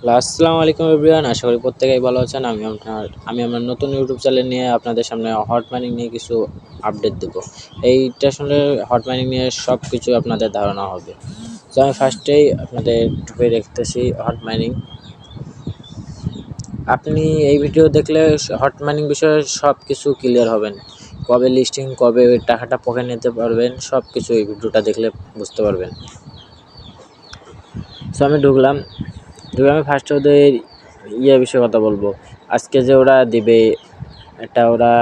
আসসালামু আলাইকুম এভরিওয়ান, আশা করি প্রত্যেকেই ভালো আছেন। আমি আমার নতুন ইউটিউব চ্যানেল নিয়ে আপনাদের সামনে হট মাইনিং নিয়ে কিছু আপডেট দেব। এইটা শুনলে হট মাইনিং নিয়ে সব কিছু আপনাদের ধারণা হবে। তো আমি ফার্স্টেই আপনাদের ঢুকে দেখতেছি হট মাইনিং। আপনি এই ভিডিও দেখলে হট মাইনিং বিষয়ে সব কিছু ক্লিয়ার হবেন। কবে লিস্টিং, কবে ওই টাকাটা পকেট নিতে পারবেন, সব কিছু এই ভিডিওটা দেখলে বুঝতে পারবেন। সো আমি ঢুকলাম। আমি ফার্স্টে ওদের বিষয়ে কথা বলবো। আজকে যে ওরা দিবে একটা, ওরা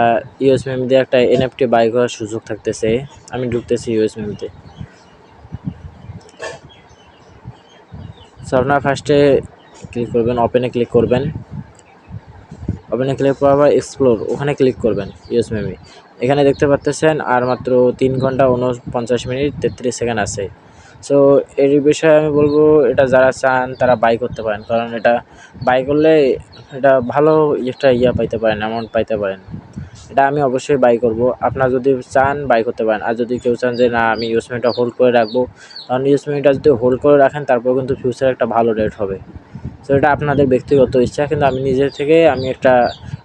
ইউএস মেম দিয়ে একটা এনএফটি বাই করার সুযোগ থাকতেছে। আমি ঢুকতেছি ইউএস মেমতে। সো আপনারা ফার্স্টে ক্লিক করবেন, ওপেনে ক্লিক করবেন। ওপেনে ক্লিক করার পর এক্সপ্লোর, ওখানে ক্লিক করবেন ইউএস মেমে। এখানে দেখতে পাচ্ছেন আর মাত্র 3 ঘন্টা 49 মিনিট 33 সেকেন্ড আছে। সো এর বিষয়ে আমি বলবো, এটা যারা চান তারা বাই করতে পারেন, কারণ এটা বাই করলে এটা ভালো একটা পাইতে পারেন, অ্যামাউন্ট পাইতে পারেন। এটা আমি অবশ্যই বাই করব। আপনারা যদি চান বাই করতে পারেন, আর যদি কেউ চান যে না আমি ইউএসএমইটা হোল্ড করে রাখবো, কারণ ইউএসএমইটা যদি হোল্ড করে রাখেন তারপর কিন্তু ফিউচারে একটা ভালো রেট হবে। সো এটা আপনাদের ব্যক্তিগত ইচ্ছা, কিন্তু আমি নিজে থেকে আমি একটা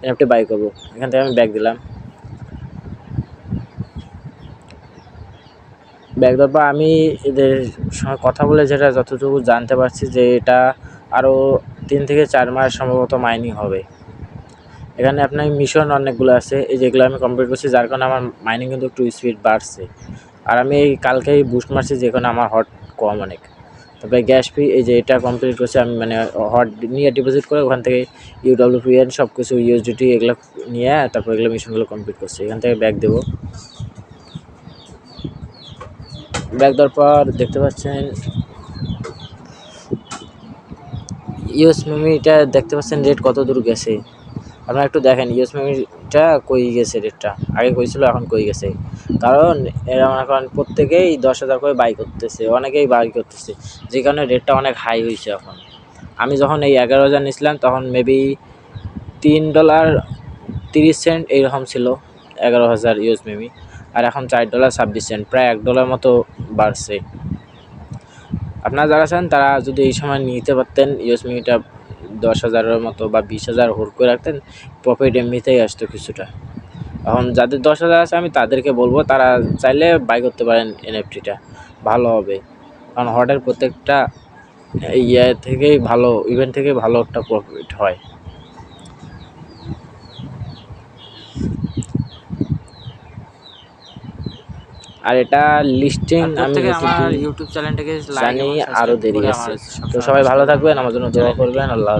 এনএফটি বাই করব। এখান থেকে আমি ব্যাক দিলাম। ব্যাক দেওয়ার পর আমি এদের সঙ্গে কথা বলে যেটা যতটুকু জানতে পারছি যে এটা আরও 3 থেকে 4 মাস সম্ভবত মাইনিং হবে। এখানে আপনার মিশন অনেকগুলো আছে, এই যেগুলো আমি কমপ্লিট করছি, যার কারণে আমার মাইনিং কিন্তু একটু স্পিড বাড়ছে। আর আমি এই কালকেই বুস্ট মারছি, যেখানে আমার হট কম অনেক। তারপরে গ্যাস ফি, এই যে এটা কমপ্লিট করছি আমি, মানে হট নিয়ে ডিপোজিট করে ওখান থেকে ইউডব্লিউপিএন সব কিছু ইউএসডিটি এগুলো নিয়ে তারপর এগুলো মিশনগুলো কমপ্লিট করছি। এখান থেকে ব্যাক দেবো। ব্যাক দেওয়ার পর দেখতে পাচ্ছেন ইউএস মেমিটা, দেখতে পাচ্ছেন রেট কত দূর গেছে। আপনারা একটু দেখেন ইউএস মেমিটা কই গেছে, রেটটা আগে কই ছিল এখন কই গেছে। কারণ এরা মনে করেন প্রত্যেকেই 10,000 করে বাই করতেছে, অনেকেই বাই করতেছে, যে কারণে রেটটা অনেক হাই হয়েছে এখন। আমি যখন এই 11,000 নিয়েছিলাম তখন মেবি $3.30 এইরকম ছিল 11,000 ইউএস মেমি, আর এখন $4.26, প্রায় $1 মতো বাড়ছে। আপনারা যারা চান তারা যদি এই সময় নিতে পারতেন ইউএস মেমিটা 10,000-এর মতো বা 20,000 হোল্ড করে রাখতেন, প্রফিট এমনিতেই আসতো কিছুটা। এখন যাদের 10,000 আছে আমি তাদেরকে বলবো তারা চাইলে বাই করতে পারেন, এনএফটিটা ভালো হবে। কারণ হটের প্রত্যেকটা থেকেই ভালো, ইভেন্ট থেকে ভালো একটা প্রফিট হয়। আর এটা লিস্টিং আমি আমার ইউটিউব চ্যানেলটাকে জানি আরও দেরি আছে। তো সবাই ভালো থাকবেন, আমার জন্য দোয়া করবেন। আল্লাহ।